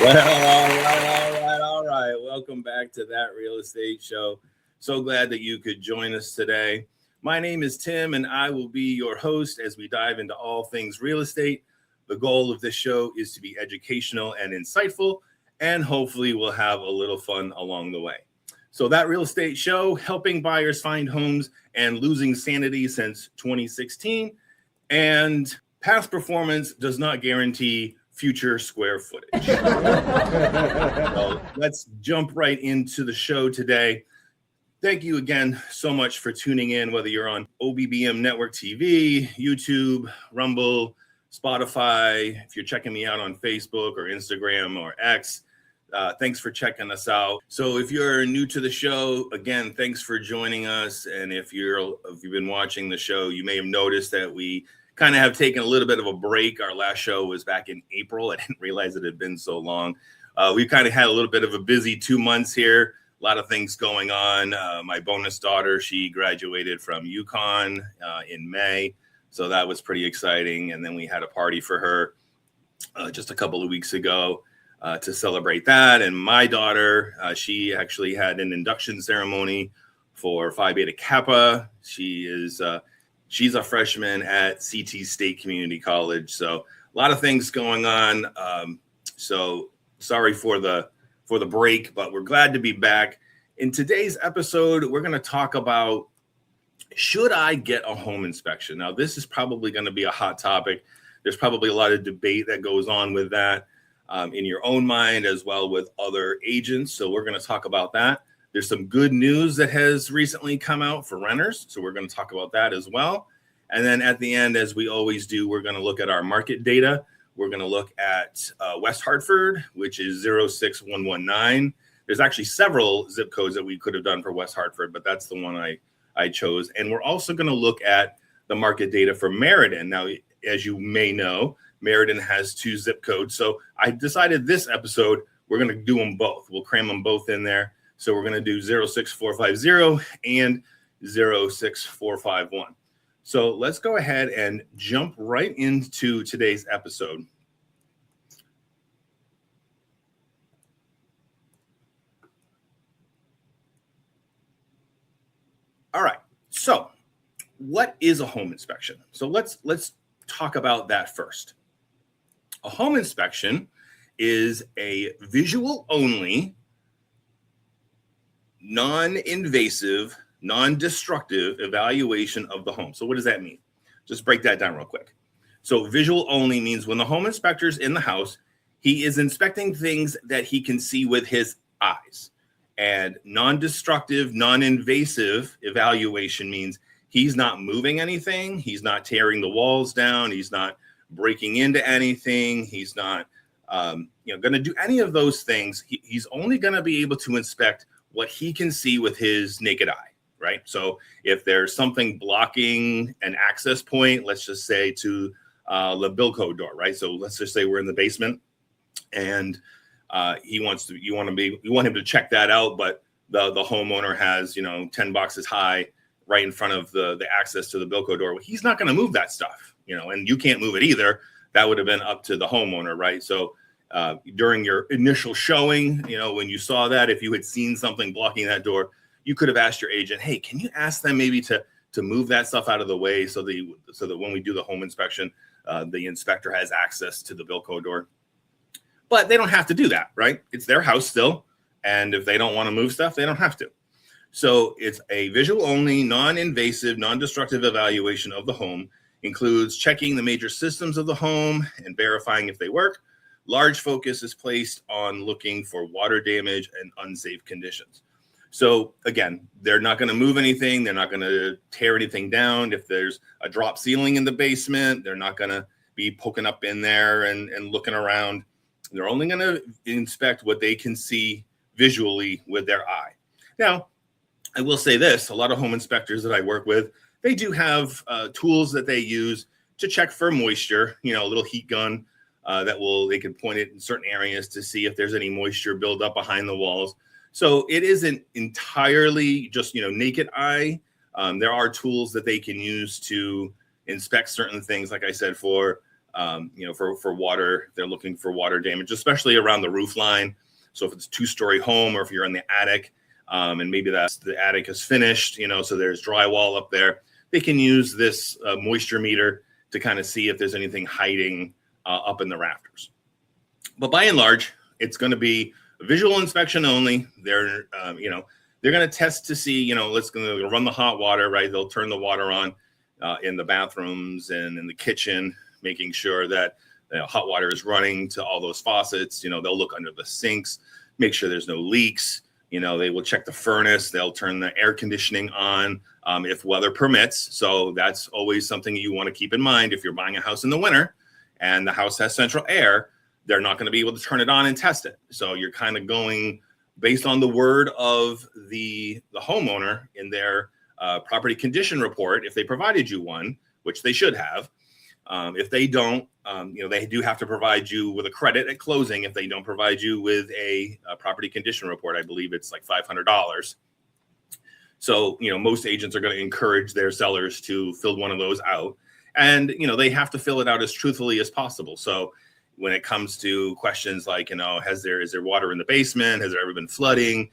All right. Welcome back to That Real Estate Show. So glad that you could join us today. My name is Tim, and I will be your host as we dive into all things real estate. The goal of this show is to be educational and insightful, and hopefully we'll have a little fun along the way. So That Real Estate Show, helping buyers find homes and losing sanity since 2016. And past performance does not guarantee future square footage. So let's jump right into the show today. Thank you again so much for tuning in, whether you're on OBBM Network TV, YouTube, Rumble, Spotify, if you're checking me out on Facebook or Instagram or X. Thanks for checking us out. So if you're new to the show, again, thanks for joining us. And if you've been watching the show, you may have noticed that we kind of have taken a little bit of a break. Our last show was back in April. I didn't realize it had been so long. We kind of had a little bit of a busy 2 months here. A lot of things going on. My bonus daughter, she graduated from UConn in May. So that was pretty exciting. And then we had a party for her just a couple of weeks ago to celebrate that. And my daughter, she actually had an induction ceremony for Phi Beta Kappa. She's a freshman at CT State Community College. So a lot of things going on. So sorry for the break, but we're glad to be back. In today's episode, we're going to talk about, should I get a home inspection? Now, this is probably going to be a hot topic. There's probably a lot of debate that goes on with that in your own mind, as well with other agents. So we're going to talk about that. There's some good news that has recently come out for renters. So we're going to talk about that as well. And then at the end, as we always do, we're going to look at our market data. We're going to look at West Hartford, which is 06119. There's actually several zip codes that we could have done for West Hartford, but that's the one I chose. And we're also going to look at the market data for Meriden. Now, as you may know, Meriden has 2 zip codes. So I decided this episode, we're going to do them both. We'll cram them both in there. So we're going to do 06450 and 06451. So let's go ahead and jump right into today's episode. All right. So what is a home inspection? So let's talk about that first. A home inspection is a visual only, non-invasive, non-destructive evaluation of the home. So what does that mean? Just break that down real quick. So visual only means when the home inspector's in the house, he is inspecting things that he can see with his eyes. And non-destructive, non-invasive evaluation means he's not moving anything. He's not tearing the walls down. He's not breaking into anything. He's not going to do any of those things. He's only going to be able to inspect what he can see with his naked eye, right? So if there's something blocking an access point, let's just say to the Bilco door, right? So let's just say we're in the basement and you want him to check that out, but the homeowner has, 10 boxes high right in front of the access to the Bilco door. Well, he's not going to move that stuff, and you can't move it either. That would have been up to the homeowner, right? So during your initial showing, when you saw that, if you had seen something blocking that door, you could have asked your agent, hey, can you ask them maybe to move that stuff out of the way so that when we do the home inspection, the inspector has access to the Bilco door. But they don't have to do that, right? It's their house still. And if they don't want to move stuff, they don't have to. So it's a visual only, non-invasive, non-destructive evaluation of the home. Includes checking the major systems of the home and verifying if they work. Large focus is placed on looking for water damage and unsafe conditions. So again, they're not going to move anything. They're not going to tear anything down. If there's a drop ceiling in the basement, they're not going to be poking up in there and looking around. They're only going to inspect what they can see visually with their eye. Now, I will say this, a lot of home inspectors that I work with, they do have tools that they use to check for moisture, a little heat gun they can point it in certain areas to see if there's any moisture buildup behind the walls. So it isn't entirely just, naked eye. There are tools that they can use to inspect certain things, like I said, for for water. They're looking for water damage, especially around the roof line. So if it's a 2-story home, or if you're in the attic, and maybe the attic is finished, so there's drywall up there, they can use this moisture meter to kind of see if there's anything hiding up in the rafters. But by and large, it's going to be a visual inspection only. They're going to test to see, let's going to run the hot water, right? They'll turn the water on in the bathrooms and in the kitchen, making sure that hot water is running to all those faucets. They'll look under the sinks, make sure there's no leaks. They will check the furnace. They'll turn the air conditioning on if weather permits. So that's always something you want to keep in mind. If you're buying a house in the winter and the house has central air, they're not going to be able to turn it on and test it. So you're kind of going based on the word of the homeowner in their property condition report, if they provided you one, which they should have. If they don't, they do have to provide you with a credit at closing. If they don't provide you with a property condition report, I believe it's like $500. So, most agents are going to encourage their sellers to fill one of those out. And, they have to fill it out as truthfully as possible. So when it comes to questions like, is there water in the basement? Has there ever been flooding?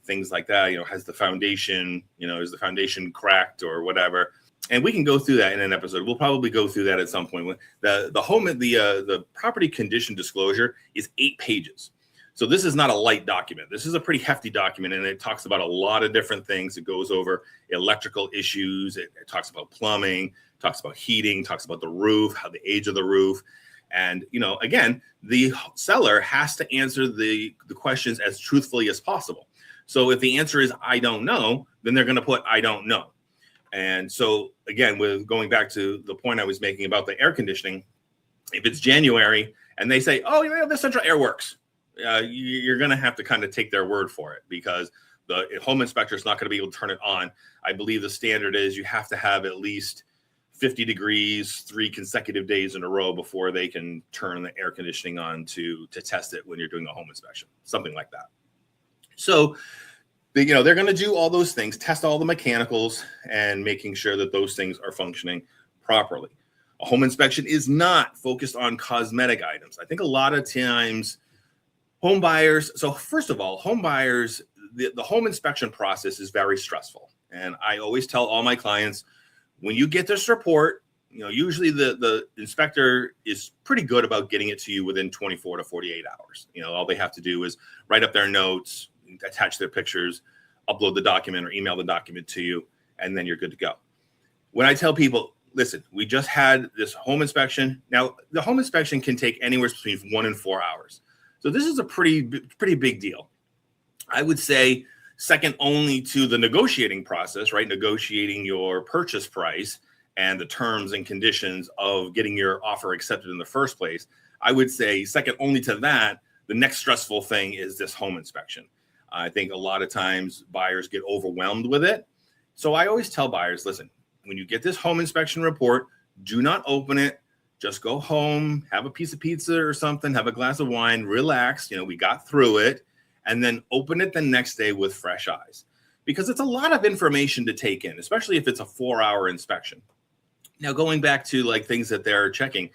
Things like that, has the foundation, is the foundation cracked or whatever? And we can go through that in an episode. We'll probably go through that at some point. The property condition disclosure is 8 pages. So this is not a light document. This is a pretty hefty document, and it talks about a lot of different things. It goes over electrical issues. It talks about plumbing, talks about heating, talks about the roof, how the age of the roof. And, again, the seller has to answer the questions as truthfully as possible. So if the answer is, I don't know, then they're going to put, I don't know. And so, again, with going back to the point I was making about the air conditioning, if it's January and they say, oh, the central air works, you're going to have to kind of take their word for it, because the home inspector is not going to be able to turn it on. I believe the standard is you have to have at least 50 degrees 3 consecutive days in a row before they can turn the air conditioning on to test it when you're doing a home inspection, something like that. So, they're going to do all those things, test all the mechanicals, and making sure that those things are functioning properly. A home inspection is not focused on cosmetic items. I think a lot of times home buyers, so first of all, home buyers, the home inspection process is very stressful. And I always tell all my clients, when you get this report, usually the inspector is pretty good about getting it to you within 24 to 48 hours. All they have to do is write up their notes, attach their pictures, upload the document or email the document to you, and then you're good to go. When I tell people, listen, we just had this home inspection. Now, the home inspection can take anywhere between 1 and 4 hours. So this is a pretty big deal. I would say second only to the negotiating process, right? Negotiating your purchase price and the terms and conditions of getting your offer accepted in the first place. I would say second only to that, the next stressful thing is this home inspection. I think a lot of times buyers get overwhelmed with it. So I always tell buyers, listen, when you get this home inspection report, do not open it. Just go home, have a piece of pizza or something, have a glass of wine, relax. We got through it, and then open it the next day with fresh eyes, because it's a lot of information to take in, especially if it's a 4-hour inspection. Now, going back to like things that they're checking,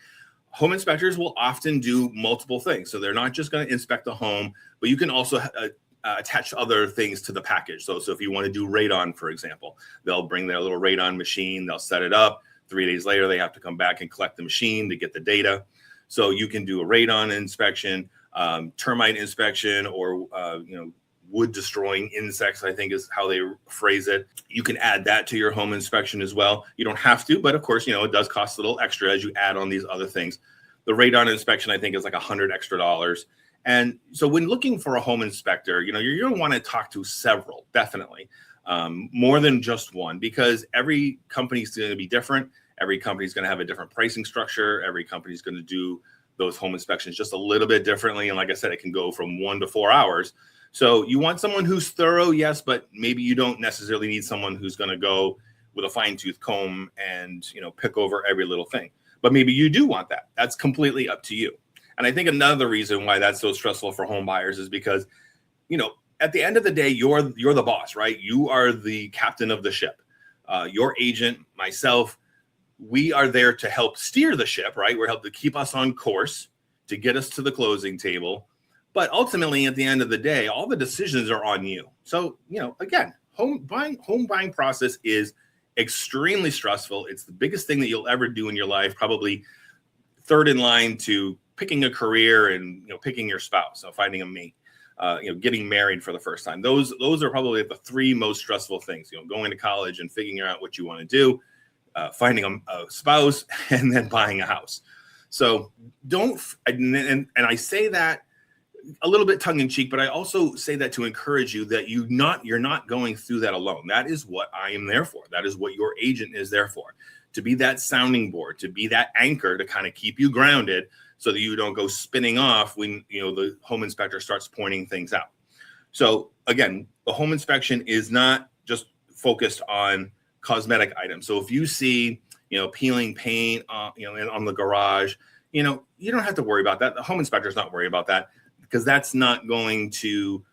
home inspectors will often do multiple things. So they're not just going to inspect the home, but you can also attach other things to the package. So if you want to do radon, for example, they'll bring their little radon machine, they'll set it up. 3 days later, they have to come back and collect the machine to get the data. So you can do a radon inspection, termite inspection, or wood destroying insects, I think is how they phrase it. You can add that to your home inspection as well. You don't have to, but of course, it does cost a little extra as you add on these other things. The radon inspection, I think, is like $100 extra. And so when looking for a home inspector, you're going to want to talk to several, definitely, more than just one, because every company is going to be different. Every company is going to have a different pricing structure. Every company is going to do those home inspections just a little bit differently. And like I said, it can go from 1 to 4 hours. So you want someone who's thorough, yes, but maybe you don't necessarily need someone who's going to go with a fine-tooth comb and, pick over every little thing. But maybe you do want that. That's completely up to you. And I think another reason why that's so stressful for home buyers is because, at the end of the day, you're the boss, right? You are the captain of the ship. Your agent, myself, we are there to help steer the ship, right? We're helping to keep us on course, to get us to the closing table. But ultimately, at the end of the day, all the decisions are on you. So, again, home buying process is extremely stressful. It's the biggest thing that you'll ever do in your life, probably third in line to picking a career and picking your spouse, finding a mate, getting married for the first time. Those are probably the three most stressful things. Going to college and figuring out what you want to do, finding a spouse, and then buying a house. So and I say that a little bit tongue in cheek, but I also say that to encourage you that you're not going through that alone. That is what I am there for. That is what your agent is there for, to be that sounding board, to be that anchor to kind of keep you grounded so that you don't go spinning off when the home inspector starts pointing things out. So again, the home inspection is not just focused on cosmetic items. So if you see peeling paint on the garage, you don't have to worry about that. The home inspector's not worried about that, because that's not going to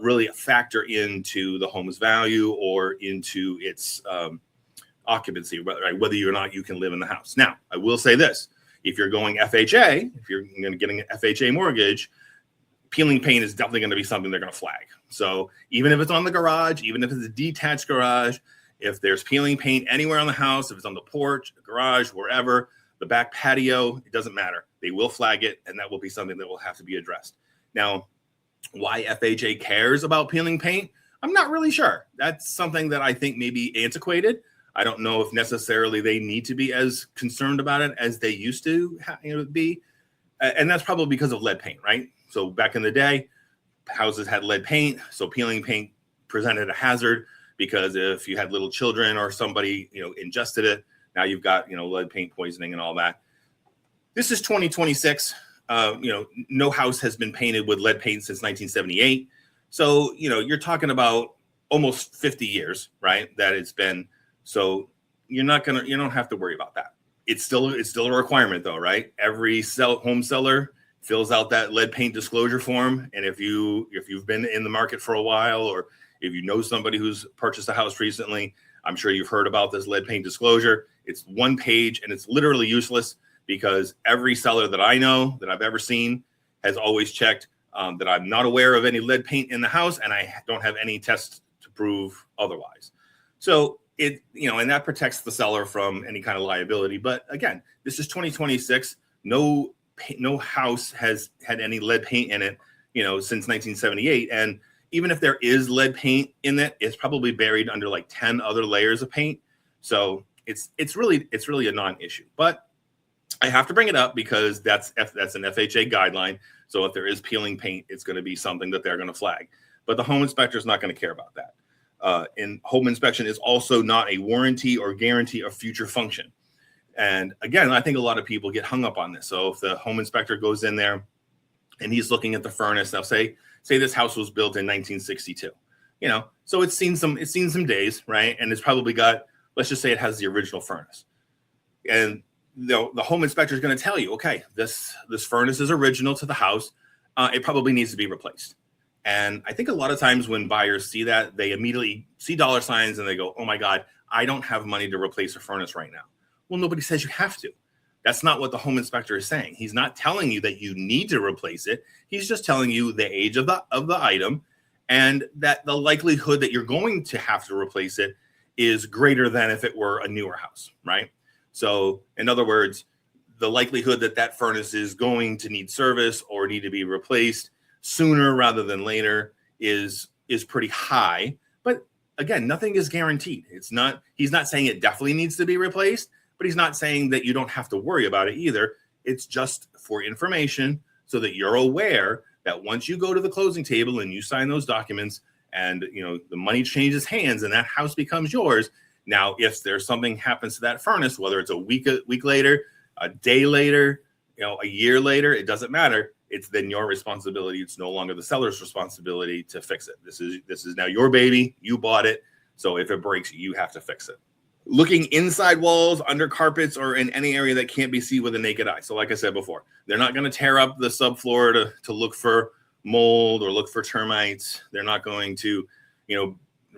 really factor into the home's value or into its occupancy, right? Whether or not you can live in the house. Now, I will say this: if you're going FHA, if you're getting an FHA mortgage, peeling paint is definitely going to be something they're going to flag. So even if it's on the garage, even if it's a detached garage, if there's peeling paint anywhere on the house, if it's on the porch, the garage, wherever, the back patio, it doesn't matter. They will flag it, and that will be something that will have to be addressed. Now, why FHA cares about peeling paint, I'm not really sure. That's something that I think may be antiquated. I don't know if necessarily they need to be as concerned about it as they used to be. And that's probably because of lead paint, right? So back in the day, houses had lead paint. So peeling paint presented a hazard, because if you had little children or somebody, ingested it, now you've got, lead paint poisoning and all that. This is 2026. No house has been painted with lead paint since 1978. So, you're talking about almost 50 years, right? That it's been. So you don't have to worry about that. It's still a requirement though, right? Every home seller fills out that lead paint disclosure form. And if you've been in the market for a while, or if you know somebody who's purchased a house recently, I'm sure you've heard about this lead paint disclosure. It's one page and it's literally useless, because every seller that I know that I've ever seen has always checked that I'm not aware of any lead paint in the house, and I don't have any tests to prove otherwise. So and that protects the seller from any kind of liability. But again, this is 2026. No house has had any lead paint in it, since 1978. And even if there is lead paint in it, it's probably buried under like 10 other layers of paint. So it's really a non-issue. But I have to bring it up because that's an FHA guideline. So if there is peeling paint, it's going to be something that they're going to flag. But the home inspector is not going to care about that. And home inspection is also not a warranty or guarantee of future function. And again, I think a lot of people get hung up on this. So if the home inspector goes in there and he's looking at the furnace, now say this house was built in 1962, so it's seen some days, right? And it's probably got, let's just say it has the original furnace. And the home inspector is going to tell you, okay, this furnace is original to the house. It probably needs to be replaced. And I think a lot of times when buyers see that, they immediately see dollar signs and they go, oh my God, I don't have money to replace a furnace right now. Well, nobody says you have to. That's not what the home inspector is saying. He's not telling you that you need to replace it. He's just telling you the age of the item, and that the likelihood that you're going to have to replace it is greater than if it were a newer house, right? So in other words, the likelihood that furnace is going to need service or need to be replaced sooner rather than later is pretty high. But again, nothing is guaranteed. He's not saying it definitely needs to be replaced, but he's not saying that you don't have to worry about it either. It's just for information so that you're aware that once you go to the closing table and you sign those documents and the money changes hands and that house becomes yours. Now, if there's something happens to that furnace, whether it's a week later, a day later, a year later, it doesn't matter. It's then your responsibility. It's no longer the seller's responsibility to fix it. This is now your baby. You bought it. So if it breaks, you have to fix it. Looking inside walls, under carpets, or in any area that can't be seen with a naked eye. So like I said before, they're not going to tear up the subfloor to look for mold or look for termites. They're not going to,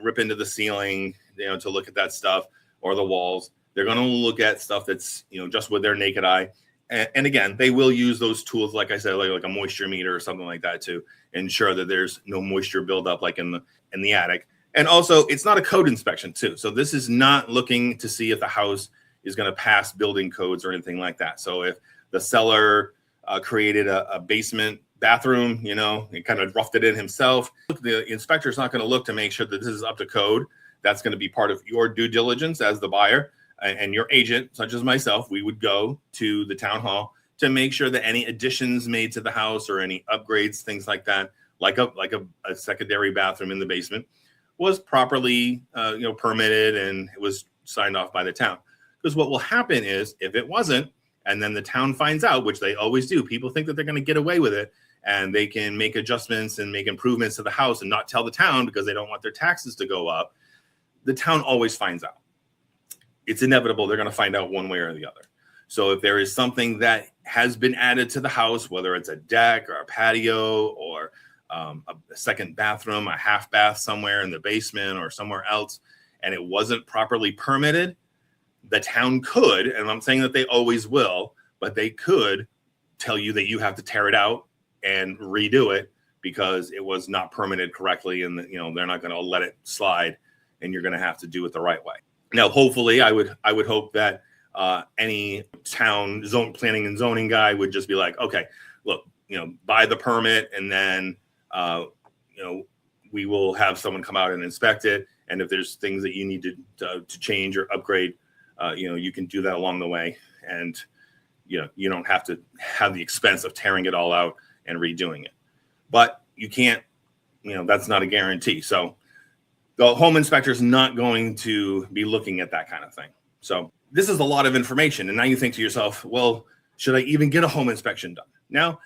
rip into the ceiling, to look at that stuff, or the walls. They're going to look at stuff that's, just with their naked eye. And again, they will use those tools, like I said, like a moisture meter or something like that, to ensure that there's no moisture buildup like in the attic. And also, it's not a code inspection too. So this is not looking to see if the house is going to pass building codes or anything like that. So if the seller created a basement bathroom, and kind of roughed it in himself, the inspector is not going to look to make sure that this is up to code. That's going to be part of your due diligence as the buyer. And your agent, such as myself, we would go to the town hall to make sure that any additions made to the house or any upgrades, things like that, like a secondary bathroom in the basement, was properly permitted and it was signed off by the town. Because what will happen is, if it wasn't, and then the town finds out, which they always do, people think that they're going to get away with it and they can make adjustments and make improvements to the house and not tell the town because they don't want their taxes to go up. The town always finds out. It's inevitable. They're going to find out one way or the other. So if there is something that has been added to the house, whether it's a deck or a patio or a second bathroom, a half bath somewhere in the basement or somewhere else, and it wasn't properly permitted, the town could, and I'm saying that they always will, but they could tell you that you have to tear it out and redo it because it was not permitted correctly, and they're not going to let it slide, and you're going to have to do it the right way. Now, hopefully, I would hope that any town planning and zoning guy would just be like, okay, look, buy the permit, and then we will have someone come out and inspect it. And if there's things that you need to change or upgrade, you can do that along the way, and you don't have to have the expense of tearing it all out and redoing it. But you can't, that's not a guarantee. So the home inspector is not going to be looking at that kind of thing. So this is a lot of information. And now you think to yourself, well, should I even get a home inspection done now?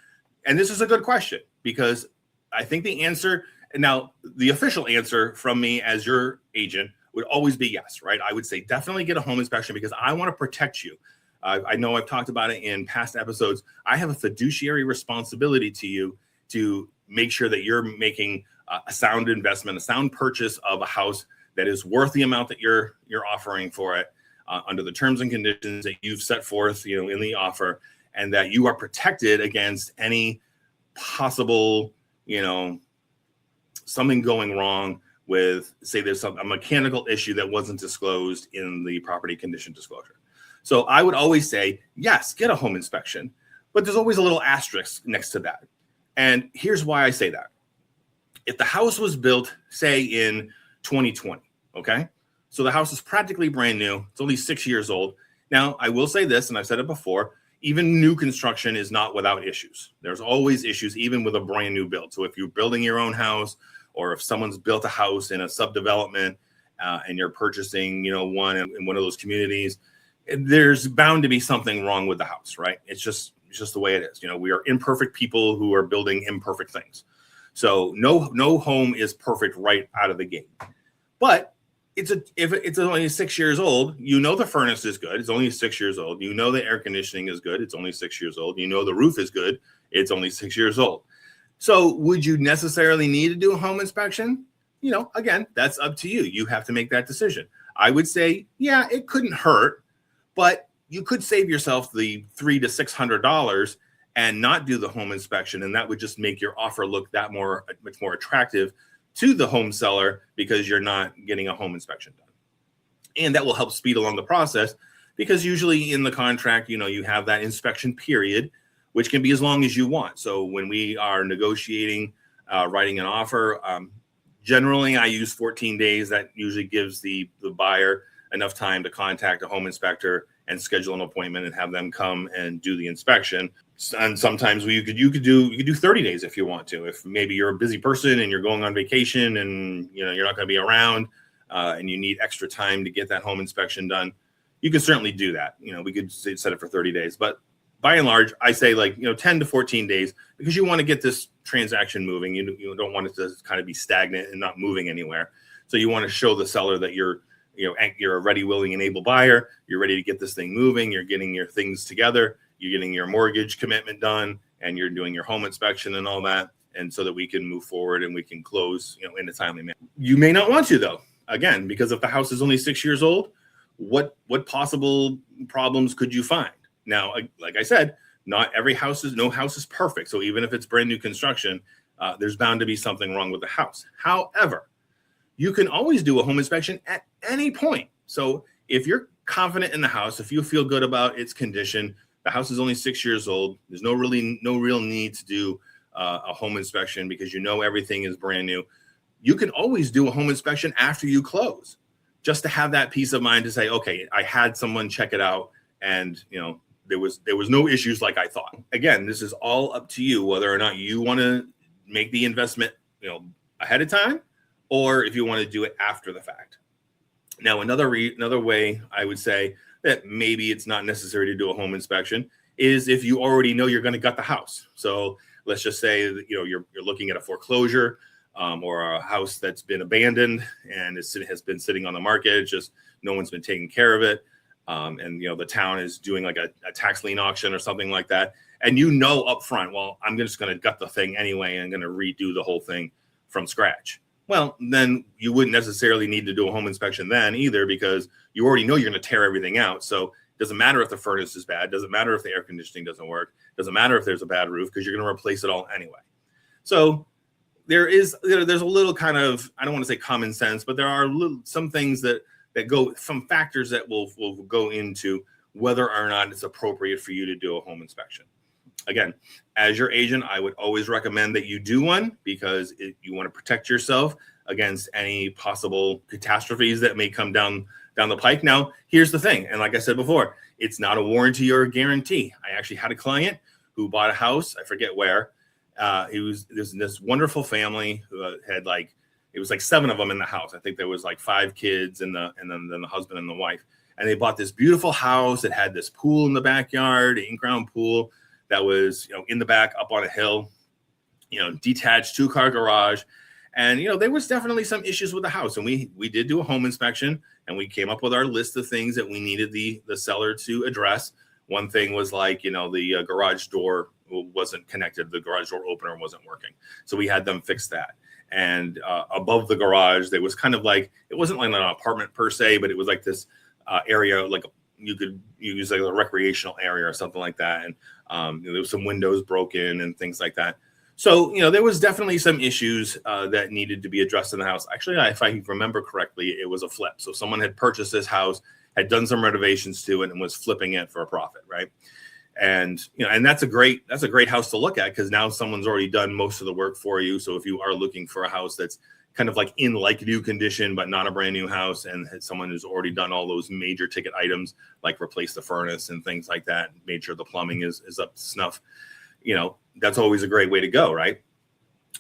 And this is a good question, because I think the answer, now the official answer from me as your agent would always be yes, right? I would say definitely get a home inspection because I want to protect you. I know I've talked about it in past episodes. I have a fiduciary responsibility to you to make sure that you're making a sound investment, a sound purchase of a house that is worth the amount that you're offering for it under the terms and conditions that you've set forth, in the offer, and that you are protected against any possible, something going wrong with, say, there's a mechanical issue that wasn't disclosed in the property condition disclosure. So I would always say, yes, get a home inspection, but there's always a little asterisk next to that. And here's why I say that. If the house was built, say, in 2020, okay? So the house is practically brand new. It's only 6 years old. Now, I will say this, and I've said it before, even new construction is not without issues. There's always issues, even with a brand new build. So if you're building your own house, or if someone's built a house in a subdevelopment and you're purchasing, one in one of those communities, there's bound to be something wrong with the house, right? It's just the way it is. We are imperfect people who are building imperfect things. So no home is perfect right out of the gate. But if it's only 6 years old, the furnace is good. It's only 6 years old. The air conditioning is good. It's only 6 years old. The roof is good. It's only 6 years old. So would you necessarily need to do a home inspection? Again, that's up to you. You have to make that decision. I would say, yeah, it couldn't hurt, but you could save yourself the $300 to $600 and not do the home inspection. And that would just make your offer look much more attractive to the home seller because you're not getting a home inspection done. And that will help speed along the process because usually in the contract, you have that inspection period, which can be as long as you want. So when we are negotiating, writing an offer, generally I use 14 days. That usually gives the buyer enough time to contact a home inspector and schedule an appointment and have them come and do the inspection. And sometimes you could do 30 days if you want to. If maybe you're a busy person and you're going on vacation and you're not going to be around and you need extra time to get that home inspection done, you can certainly do that. We could set it for 30 days, but by and large, I say 10 to 14 days because you want to get this transaction moving. You don't want it to kind of be stagnant and not moving anywhere. So you want to show the seller that you're a ready, willing, and able buyer. You're ready to get this thing moving. You're getting your things together. You're getting your mortgage commitment done, and you're doing your home inspection and all that. And so that we can move forward and we can close, in a timely manner. You may not want to, though, again, because if the house is only 6 years old, what possible problems could you find? Now, like I said, no house is perfect. So even if it's brand new construction, there's bound to be something wrong with the house. However, you can always do a home inspection at any point. So if you're confident in the house, if you feel good about its condition, the house is only 6 years old, there's no real need to do a home inspection because you know everything is brand new. You can always do a home inspection after you close, just to have that peace of mind to say, okay, I had someone check it out, and there was no issues like I thought. Again, this is all up to you whether or not you want to make the investment ahead of time, or if you want to do it after the fact. Now, another way I would say that maybe it's not necessary to do a home inspection is if you already know you're going to gut the house. So let's just say that, you're looking at a foreclosure or a house that's been abandoned and has been sitting on the market. It's just no one's been taking care of it. And the town is doing like a tax lien auction or something like that. And up front, well, I'm just going to gut the thing anyway and going to redo the whole thing from scratch. Well, then you wouldn't necessarily need to do a home inspection then either, because you already know you're going to tear everything out. So it doesn't matter if the furnace is bad. Doesn't matter if the air conditioning doesn't work. Doesn't matter if there's a bad roof, because you're going to replace it all anyway. So there's a little kind of, I don't want to say common sense, but there are some things that go, some factors that will go into whether or not it's appropriate for you to do a home inspection. Again, as your agent, I would always recommend that you do one, because you want to protect yourself against any possible catastrophes that may come down the pike. Now, here's the thing. And like I said before, it's not a warranty or a guarantee. I actually had a client who bought a house. I forget where. There's this wonderful family who had it was 7 of them in the house. I think there was 5 kids and then the husband and the wife. And they bought this beautiful house that had this pool in the backyard, an in-ground pool that was, in the back up on a hill, detached 2-car garage. And, there was definitely some issues with the house. And we did do a home inspection, and we came up with our list of things that we needed the seller to address. One thing was the garage door wasn't connected. The garage door opener wasn't working. So we had them fix that. And above the garage, there was kind of it wasn't like an apartment per se, but it was this area, you could use a recreational area or something like that. And there was some windows broken and things like that. So, there was definitely some issues that needed to be addressed in the house. Actually, if I remember correctly, it was a flip. So someone had purchased this house, had done some renovations to it, and was flipping it for a profit, right? And and that's a great house to look at, because now someone's already done most of the work for you. So if you are looking for a house that's kind of in new condition, but not a brand new house, and someone who's already done all those major ticket items, like replace the furnace and things like that, made sure the plumbing is up to snuff, that's always a great way to go, right?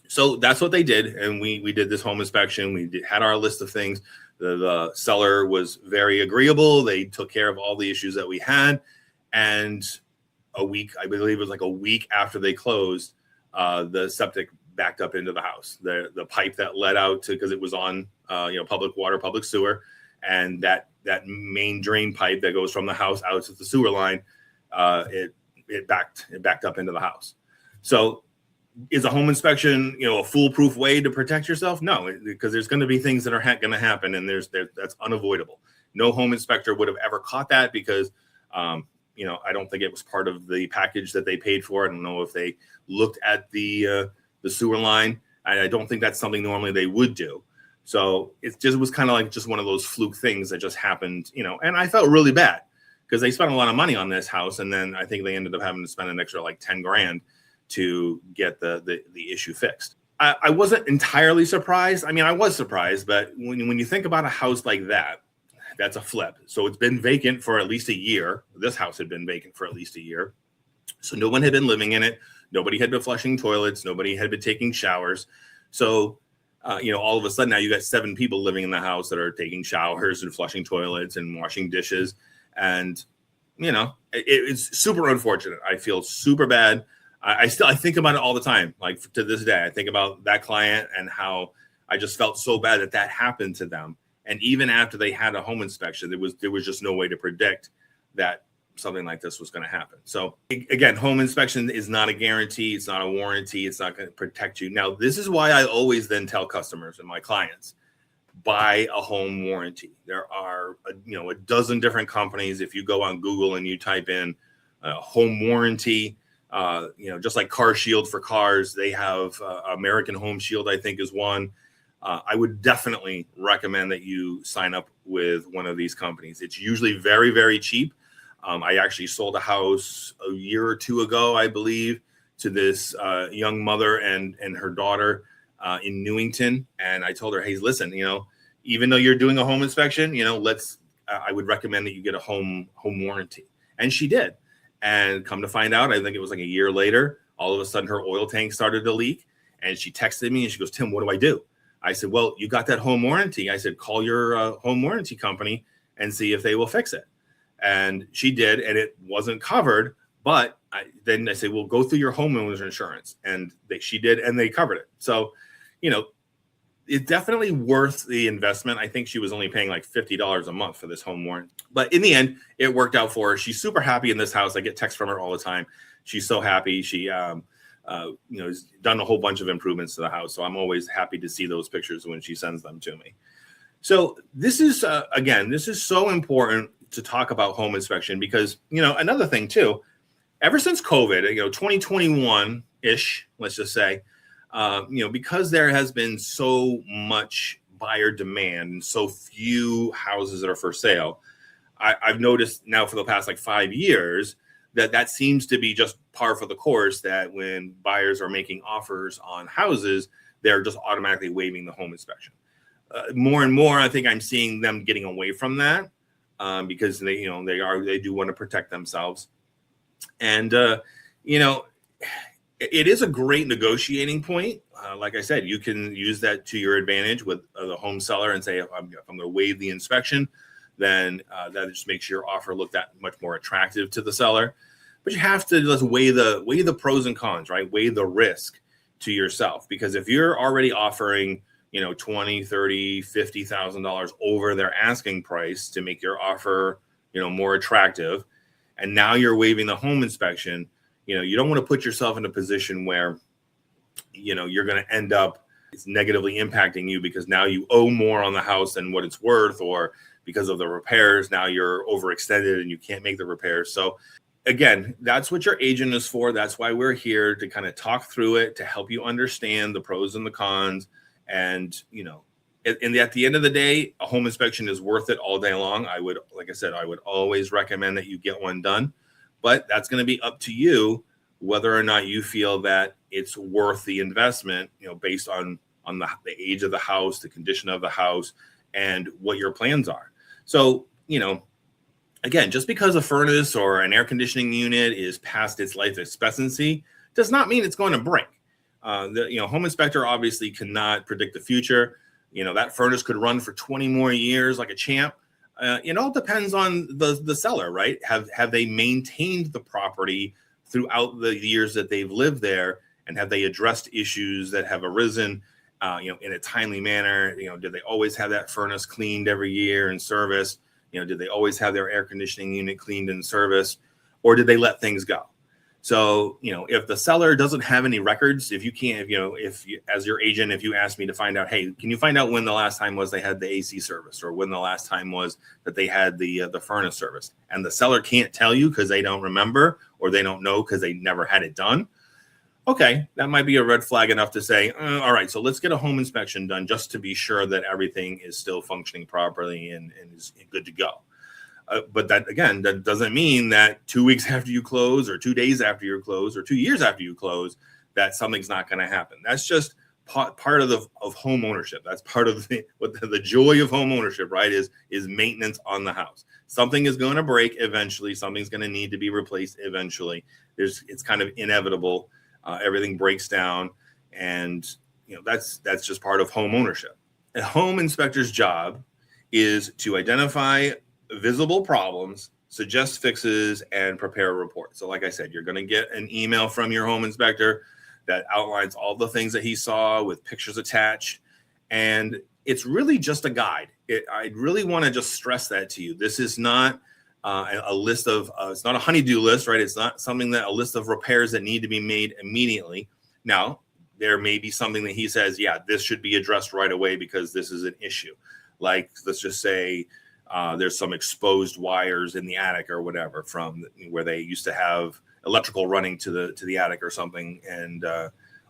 So that's what they did. And we did this home inspection. We had our list of things. The seller was very agreeable. They took care of all the issues that we had. And I believe it was a week after they closed, the septic backed up into the house. The pipe that led out to, because it was on public water, public sewer, and that main drain pipe that goes from the house out to the sewer line, it backed up into the house. So is a home inspection a foolproof way to protect yourself? No, because there's going to be things that are going to happen, and that's unavoidable. No home inspector would have ever caught that, because I don't think it was part of the package that they paid for. I don't know if they looked at the sewer line. I don't think that's something normally they would do. So it was kind of just one of those fluke things that just happened, and I felt really bad, because they spent a lot of money on this house. And then I think they ended up having to spend an extra $10,000 to get the issue fixed. I wasn't entirely surprised. I mean, I was surprised, but when you think about a house like that, that's a flip. So it's been vacant for at least a year. This house had been vacant for at least a year. So no one had been living in it. Nobody had been flushing toilets. Nobody had been taking showers. So, all of a sudden now you got 7 people living in the house that are taking showers and flushing toilets and washing dishes. And, it's super unfortunate. I feel super bad. I think about it all the time. To this day, I think about that client and how I just felt so bad that happened to them. And even after they had a home inspection, there was just no way to predict that something like this was going to happen. So again, home inspection is not a guarantee. It's not a warranty. It's not going to protect you. Now, this is why I always then tell customers and my clients, buy a home warranty. There are a dozen different companies. If you go on Google and you type in home warranty, just like Car Shield for cars, they have American Home Shield, I think, is one. I would definitely recommend that you sign up with one of these companies. It's usually very, very cheap. I actually sold a house a year or two ago, I believe, to this young mother and her daughter in Newington. And I told her, hey, listen, even though you're doing a home inspection, I would recommend that you get a home warranty. And she did. And come to find out, I think it was like a year later, all of a sudden her oil tank started to leak. And she texted me and she goes, Tim, what do I do? I said, well, you got that home warranty. I said, call your home warranty company and see if they will fix it. And she did, and it wasn't covered. But then I said, well, go through your homeowner's insurance. And she did, and they covered it. So, it's definitely worth the investment. I think she was only paying like $50 a month for this home warranty. But in the end, it worked out for her. She's super happy in this house. I get texts from her all the time. She's so happy. She has done a whole bunch of improvements to the house. So I'm always happy to see those pictures when she sends them to me. So this is, this is so important to talk about home inspection because, another thing too, ever since COVID, 2021-ish, let's just say, because there has been so much buyer demand and so few houses that are for sale, I've noticed now for the past like 5 years that seems to be just par for the course, that when buyers are making offers on houses, they're just automatically waiving the home inspection. More and more, I think I'm seeing them getting away from that because they do want to protect themselves. And, it is a great negotiating point. Like I said, you can use that to your advantage with the home seller and say, if I'm going to waive the inspection, then that just makes your offer look that much more attractive to the seller. But you have to just weigh the pros and cons, right? Weigh the risk to yourself, because if you're already offering, $20,000, $30,000, $50,000 over their asking price to make your offer, more attractive, and now you're waiving the home inspection, you don't want to put yourself in a position where, you're going to end up it's negatively impacting you because now you owe more on the house than what it's worth, or because of the repairs, now you're overextended and you can't make the repairs. So again, that's what your agent is for. That's why we're here, to kind of talk through it, to help you understand the pros and the cons. And, at the end of the day, a home inspection is worth it all day long. I would always recommend that you get one done, but that's going to be up to you whether or not you feel that it's worth the investment, based on the age of the house, the condition of the house, and what your plans are. So, again, just because a furnace or an air conditioning unit is past its life expectancy does not mean it's going to break. The home inspector obviously cannot predict the future. That furnace could run for 20 more years like a champ. It all depends on the seller, right? Have they maintained the property throughout the years that they've lived there, and have they addressed issues that have arisen, in a timely manner? Did they always have that furnace cleaned every year and serviced? Did they always have their air conditioning unit cleaned and serviced, or did they let things go? So, if the seller doesn't have any records, if you can't, if you, as your agent, if you ask me to find out, hey, can you find out when the last time was they had the AC serviced, or when the last time was that they had the furnace serviced, and the seller can't tell you because they don't remember, or they don't know because they never had it done, okay, that might be a red flag enough to say, all right, so let's get a home inspection done just to be sure that everything is still functioning properly and is good to go. But that doesn't mean that 2 weeks after you close, or 2 days after you close, or 2 years after you close, that something's not going to happen. That's just part of home ownership. That's part of the joy of home ownership, right? Is maintenance on the house. Something is going to break eventually. Something's going to need to be replaced eventually. It's kind of inevitable. Everything breaks down, and that's just part of home ownership. A home inspector's job is to identify visible problems, suggest fixes, and prepare a report. So like I said, you're going to get an email from your home inspector that outlines all the things that he saw with pictures attached. And it's really just a guide. I really want to just stress that to you. This is not a list of, it's not a honey-do list, right? It's not a list of repairs that need to be made immediately. Now, there may be something that he says, yeah, this should be addressed right away because this is an issue. Like, let's just say there's some exposed wires in the attic or whatever from where they used to have electrical running to the attic or something, and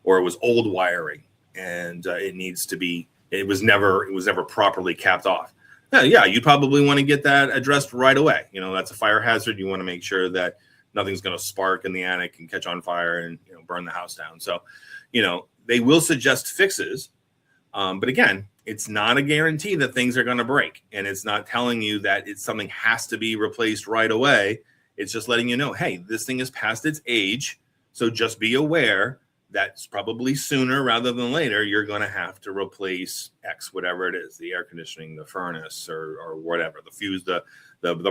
or it was old wiring and it was never properly capped off. Yeah, you probably want to get that addressed right away. That's a fire hazard. You want to make sure that nothing's going to spark in the attic and catch on fire and burn the house down. So, they will suggest fixes, but again, it's not a guarantee that things are going to break, and it's not telling you that something has to be replaced right away. It's just letting you know, hey, this thing is past its age, so just be aware that's probably sooner rather than later you're going to have to replace X, whatever it is, the air conditioning, the furnace, or whatever, the fuse, the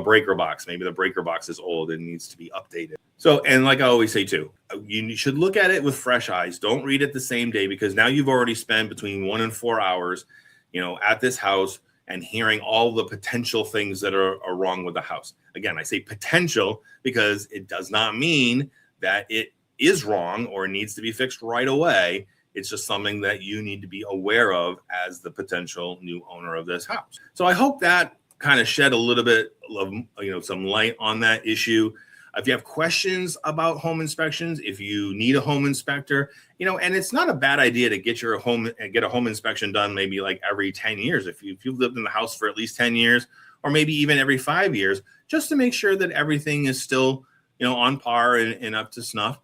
breaker box. Maybe the breaker box is old and needs to be updated. So, and like I always say too, you should look at it with fresh eyes. Don't read it the same day, because now you've already spent between 1 and 4 hours at this house and hearing all the potential things that are wrong with the house. Again, I say potential because it does not mean that it is wrong or needs to be fixed right away. It's just something that you need to be aware of as the potential new owner of this house. So I hope that kind of shed a little bit of some light on that issue. If you have questions about home inspections, if you need a home inspector, and it's not a bad idea to get a home inspection done maybe like every 10 years. If you've lived in the house for at least 10 years, or maybe even every 5 years, just to make sure that everything is still, on par and up to snuff.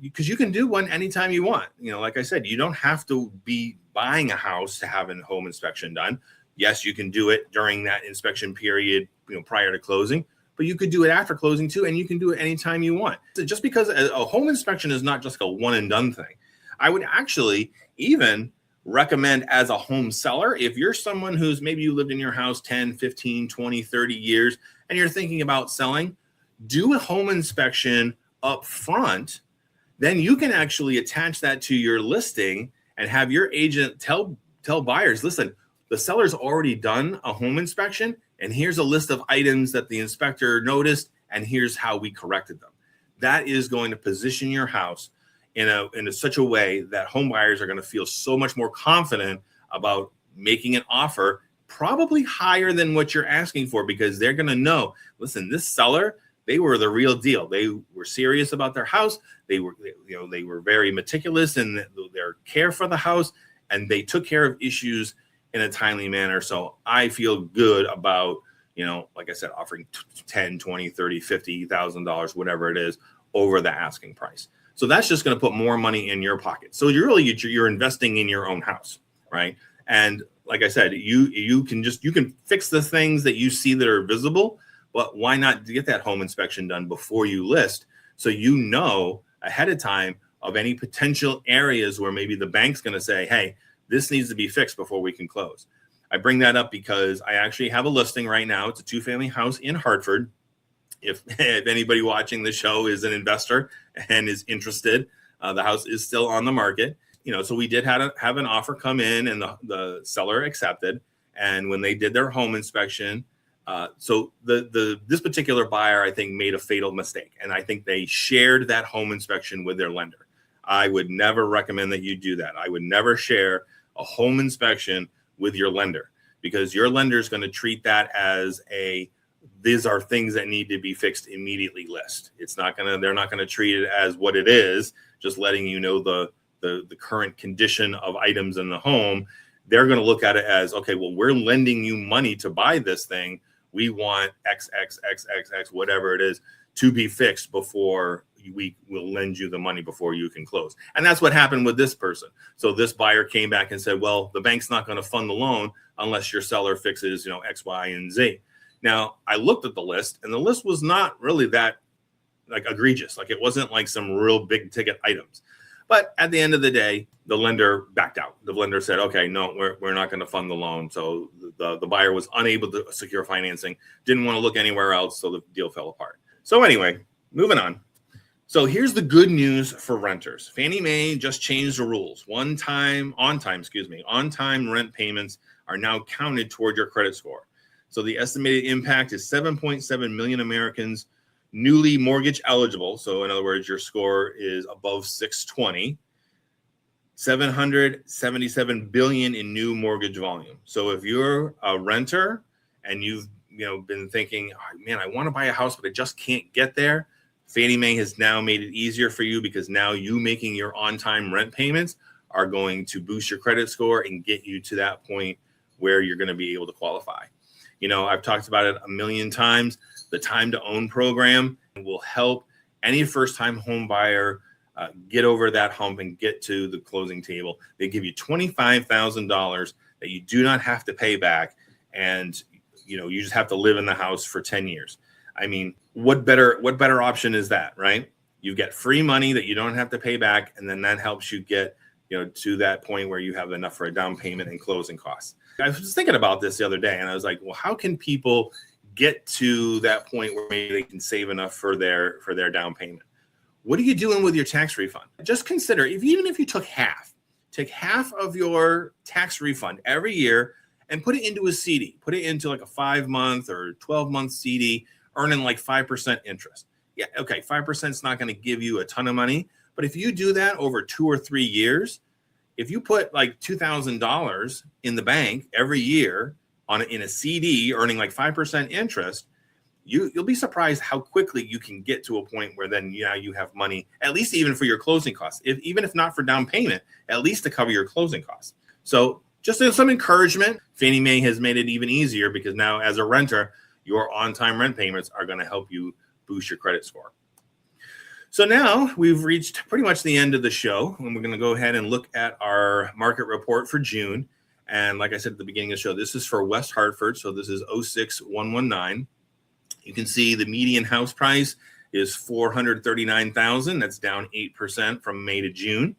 Because you can do one anytime you want. Like I said, you don't have to be buying a house to have a home inspection done. Yes, you can do it during that inspection period, prior to closing, but you could do it after closing too, and you can do it anytime you want. So just because a home inspection is not just a one and done thing, I would actually even recommend as a home seller, if you're someone who's maybe you lived in your house 10, 15, 20, 30 years, and you're thinking about selling, do a home inspection up front. Then you can actually attach that to your listing and have your agent tell buyers, listen, the seller's already done a home inspection, and here's a list of items that the inspector noticed, and here's how we corrected them. That is going to position your house in such a way that home buyers are going to feel so much more confident about making an offer, probably higher than what you're asking for, because they're going to know, listen, this seller, they were the real deal. They were serious about their house. They were very meticulous in their care for the house, and they took care of issues in a timely manner. So I feel good about, like I said, offering 10, 20, 30, $50,000, whatever it is, over the asking price. So that's just going to put more money in your pocket. So you're investing in your own house, right? And like I said, you can fix the things that you see that are visible, but why not get that home inspection done before you list, so ahead of time of any potential areas where maybe the bank's going to say, hey, this needs to be fixed before we can close. I bring that up because I actually have a listing right now. It's a 2-family house in Hartford. If anybody watching the show is an investor and is interested, the house is still on the market. So we did have an offer come in, and the seller accepted. And when they did their home inspection, so this particular buyer, I think, made a fatal mistake, and I think they shared that home inspection with their lender. I would never recommend that you do that. I would never share a home inspection with your lender, because your lender is going to treat that as these are things that need to be fixed immediately list. They're not going to treat it as what it is, just letting you know the current condition of items in the home. They're going to look at it as, okay, well, we're lending you money to buy this thing. We want X, whatever it is, to be fixed before we will lend you the money before you can close. And that's what happened with this person. So this buyer came back and said, well, the bank's not going to fund the loan unless your seller fixes, X, Y, and Z. Now, I looked at the list, and the list was not really that egregious. It wasn't like some real big ticket items. But at the end of the day, the lender backed out. The lender said, okay, no, we're not going to fund the loan. So the buyer was unable to secure financing, didn't want to look anywhere else, so the deal fell apart. So anyway, moving on. So here's the good news for renters. Fannie Mae just changed the rules. On-time rent payments are now counted toward your credit score. So the estimated impact is 7.7 million Americans newly mortgage eligible. So in other words, your score is above 620. 777 billion in new mortgage volume. So if you're a renter and you've been thinking, oh, man, I want to buy a house, but I just can't get there, Fannie Mae has now made it easier for you, because now you making your on-time rent payments are going to boost your credit score and get you to that point where you're going to be able to qualify. I've talked about it a million times. The Time to Own program will help any first-time home buyer get over that hump and get to the closing table. They give you $25,000 that you do not have to pay back, and you just have to live in the house for 10 years. I mean, what better option is that, right? You get free money that you don't have to pay back, and then that helps you get to that point where you have enough for a down payment and closing costs. I was thinking about this the other day, and I was like, well, how can people get to that point where maybe they can save enough for their down payment? What are you doing with your tax refund? Just consider, even if you take half of your tax refund every year and put it into a CD, put it into like a 5-month or 12-month CD, earning like 5% interest. Yeah, okay, 5% is not going to give you a ton of money, but if you do that over 2 or 3 years, if you put like $2,000 in the bank every year in a CD earning like 5% interest, you'll be surprised how quickly you can get to a point where then you have money, at least even for your closing costs, even if not for down payment, at least to cover your closing costs. So just some encouragement. Fannie Mae has made it even easier, because now as a renter, your on-time rent payments are going to help you boost your credit score. So now we've reached pretty much the end of the show, and we're going to go ahead and look at our market report for June. And like I said at the beginning of the show, this is for West Hartford. So this is 06119. You can see the median house price is $439,000. That's down 8% from May to June.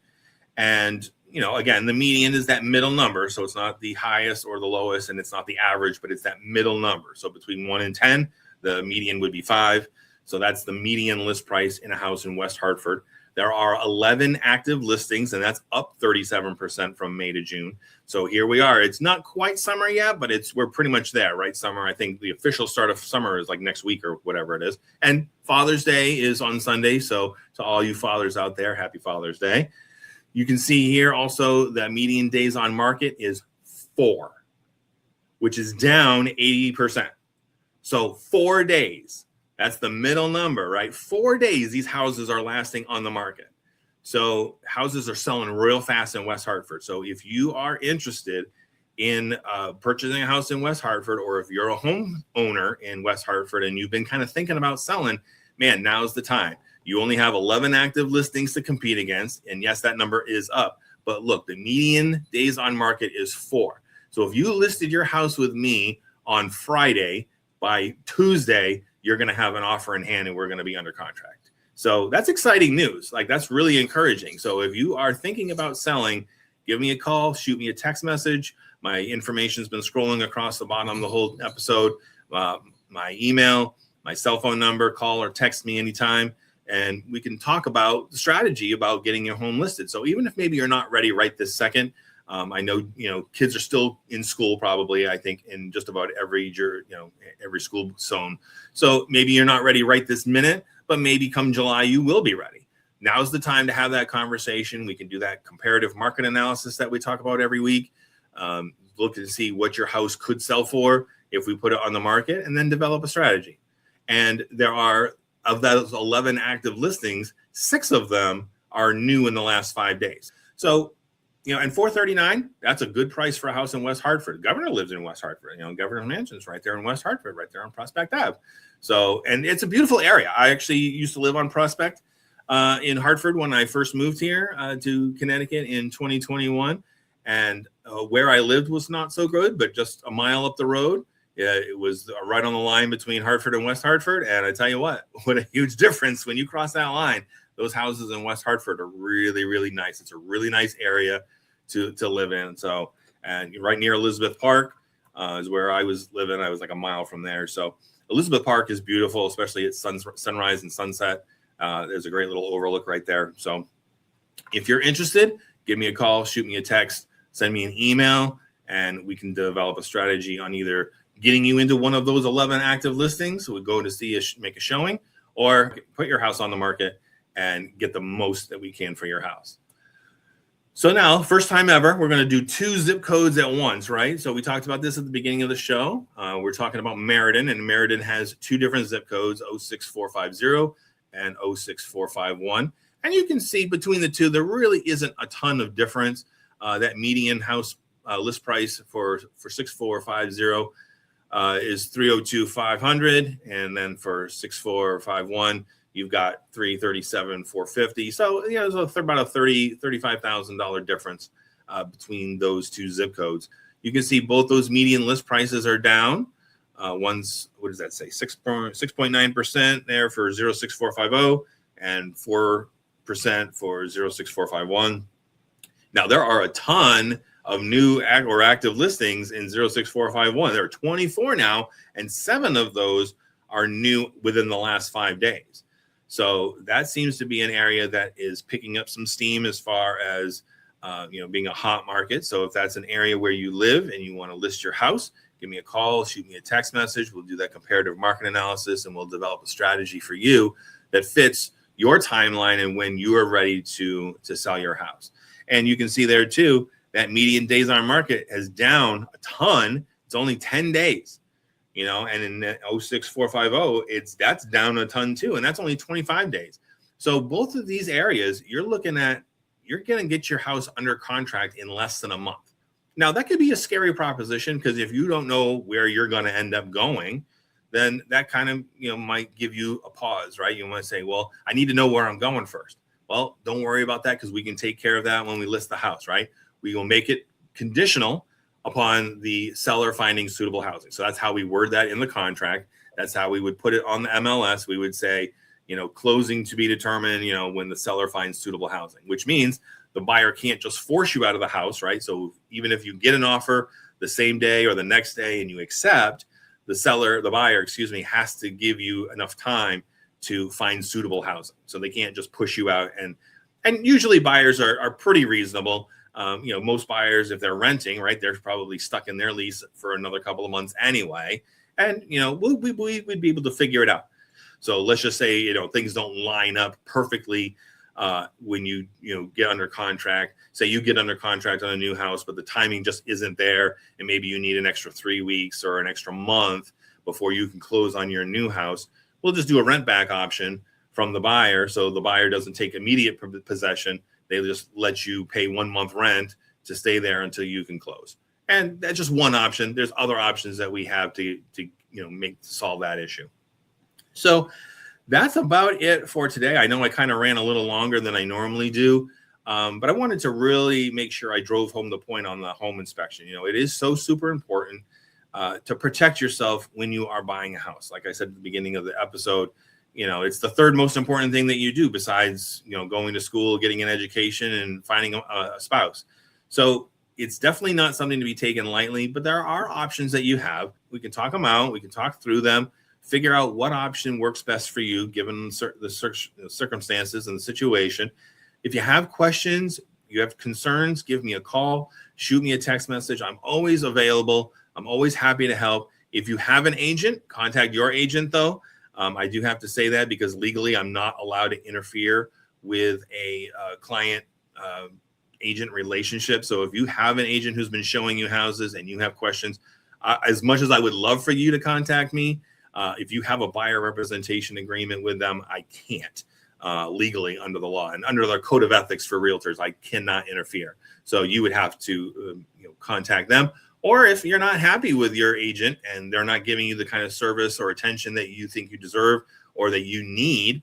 And, again, the median is that middle number. So it's not the highest or the lowest, and it's not the average, but it's that middle number. So between 1 and 10, the median would be 5. So that's the median list price in a house in West Hartford. There are 11 active listings, and that's up 37% from May to June. So here we are. It's not quite summer yet, but we're pretty much there, right? Summer, I think the official start of summer is like next week or whatever it is. And Father's Day is on Sunday. So to all you fathers out there, happy Father's Day. You can see here also that median days on market is 4, which is down 80%. So 4 days. That's the middle number, right? 4 days these houses are lasting on the market. So houses are selling real fast in West Hartford. So if you are interested in purchasing a house in West Hartford, or if you're a homeowner in West Hartford and you've been kind of thinking about selling, man, now's the time. You only have 11 active listings to compete against. And yes, that number is up. But look, the median days on market is 4. So if you listed your house with me on Friday, by Tuesday, you're going to have an offer in hand and we're going to be under contract. So that's exciting news. Like, that's really encouraging. So if you are thinking about selling, give me a call, shoot me a text message. My information's been scrolling across the bottom of the whole episode. My email, my cell phone number, call or text me anytime. And we can talk about the strategy about getting your home listed. So even if maybe you're not ready right this second, I know, kids are still in school, probably, I think, in just about every school zone. So maybe you're not ready right this minute, but maybe come July, you will be ready. Now's the time to have that conversation. We can do that comparative market analysis that we talk about every week. Look to see what your house could sell for if we put it on the market, and then develop a strategy. And there are, of those 11 active listings, 6 of them are new in the last 5 days. So, and $439, that's a good price for a house in West Hartford. Governor lives in West Hartford. Governor's Mansion's right there in West Hartford, right there on Prospect Ave. So, and it's a beautiful area. I actually used to live on Prospect in Hartford when I first moved here to Connecticut in 2021. And where I lived was not so good, but just a mile up the road, it was right on the line between Hartford and West Hartford. And I tell you what a huge difference when you cross that line. Those houses in West Hartford are really, really nice. It's a really nice area to live in. So, and right near Elizabeth Park is where I was living. I was like a mile from there. So Elizabeth Park is beautiful, especially at sunrise and sunset. There's a great little overlook right there. So if you're interested, give me a call, shoot me a text, send me an email, and we can develop a strategy on either getting you into one of those 11 active listings. So we go to make a showing, or put your house on the market and get the most that we can for your house. So now, first time ever, we're going to do 2 zip codes at once, right? So we talked about this at the beginning of the show. We're talking about Meriden, and Meriden has 2 different zip codes, 06450 and 06451. And you can see between the two, there really isn't a ton of difference. That median house list price for 6450 is 302,500, and then for 6451 you've got 337,450. So there's about a $35,000 difference between those 2 zip codes. You can see both those median list prices are down. One's, what does that say, 6.9% there for 06450 and 4% for 06451. Now there are a ton of new or active listings in 06451. There are 24 now, and 7 of those are new within the last 5 days. So that seems to be an area that is picking up some steam as far as being a hot market. So if that's an area where you live and you want to list your house, give me a call, shoot me a text message. We'll do that comparative market analysis, and we'll develop a strategy for you that fits your timeline and when you are ready to sell your house. And you can see there too, that median days on market is down a ton. It's only 10 days, and in 06450, that's down a ton too. And that's only 25 days. So both of these areas, you're looking at, you're going to get your house under contract in less than a month. Now that could be a scary proposition, because if you don't know where you're going to end up going, then that kind of, might give you a pause, right? You want to say, well, I need to know where I'm going first. Well, don't worry about that, because we can take care of that when we list the house, right? We will make it conditional upon the seller finding suitable housing. So that's how we word that in the contract. That's how we would put it on the MLS. We would say, closing to be determined, when the seller finds suitable housing, which means the buyer can't just force you out of the house, right? So even if you get an offer the same day or the next day and you accept, the buyer, has to give you enough time to find suitable housing. So they can't just push you out. And usually buyers are pretty reasonable. Most buyers, if they're renting, right, they're probably stuck in their lease for another couple of months anyway. And, we'd be able to figure it out. So let's just say, things don't line up perfectly when you get under contract. Say you get under contract on a new house, but the timing just isn't there. And maybe you need an extra 3 weeks or an extra month before you can close on your new house. We'll just do a rent back option from the buyer. So the buyer doesn't take immediate possession. They just let you pay 1 month rent to stay there until you can close. And that's just one option. There's other options that we have to solve that issue. So that's about it for today. I know I kind of ran a little longer than I normally do, but I wanted to really make sure I drove home the point on the home inspection. It is so super important to protect yourself when you are buying a house. Like I said at the beginning of the episode, it's the third most important thing that you do besides, going to school, getting an education, and finding a spouse. So it's definitely not something to be taken lightly, but there are options that you have. We can talk them out. We can talk through them, figure out what option works best for you, given the circumstances and the situation. If you have questions, you have concerns, give me a call, shoot me a text message. I'm always available. I'm always happy to help. If you have an agent, contact your agent though. I do have to say that because legally I'm not allowed to interfere with a client agent relationship. So if you have an agent who's been showing you houses and you have questions, as much as I would love for you to contact me, if you have a buyer representation agreement with them, I can't legally under the law and under the code of ethics for realtors. I cannot interfere. So you would have to contact them. Or if you're not happy with your agent and they're not giving you the kind of service or attention that you think you deserve or that you need,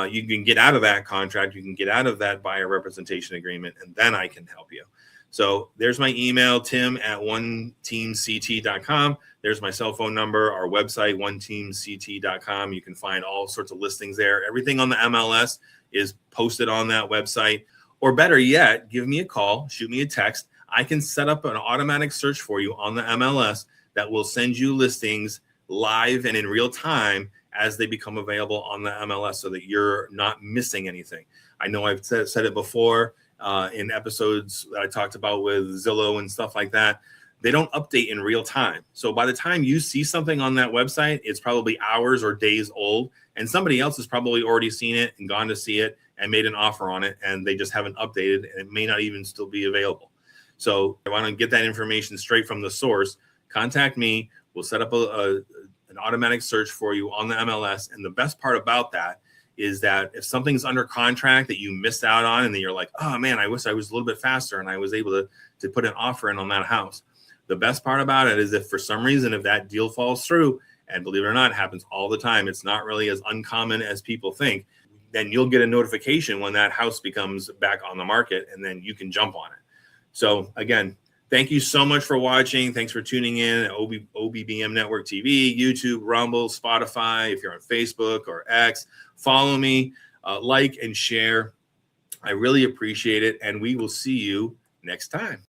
you can get out of that contract. You can get out of that buyer representation agreement, and then I can help you. So there's my email, tim@oneteamct.com. There's my cell phone number, our website, oneteamct.com. You can find all sorts of listings there. Everything on the MLS is posted on that website. Or better yet, give me a call, shoot me a text. I can set up an automatic search for you on the MLS that will send you listings live and in real time as they become available on the MLS so that you're not missing anything. I know I've said it before in episodes that I talked about with Zillow and stuff like that. They don't update in real time. So by the time you see something on that website, it's probably hours or days old, and somebody else has probably already seen it and gone to see it and made an offer on it, and they just haven't updated, and it may not even still be available. So I want to get that information straight from the source. Contact me. We'll set up an automatic search for you on the MLS. And the best part about that is that if something's under contract that you missed out on, and then you're like, oh man, I wish I was a little bit faster and I was able to put an offer in on that house. The best part about it is if for some reason, if that deal falls through, and believe it or not, it happens all the time, it's not really as uncommon as people think, then you'll get a notification when that house becomes back on the market, and then you can jump on it. So again, thank you so much for watching. Thanks for tuning in at OBBM Network TV, YouTube, Rumble, Spotify. If you're on Facebook or X, follow me, like and share. I really appreciate it. And we will see you next time.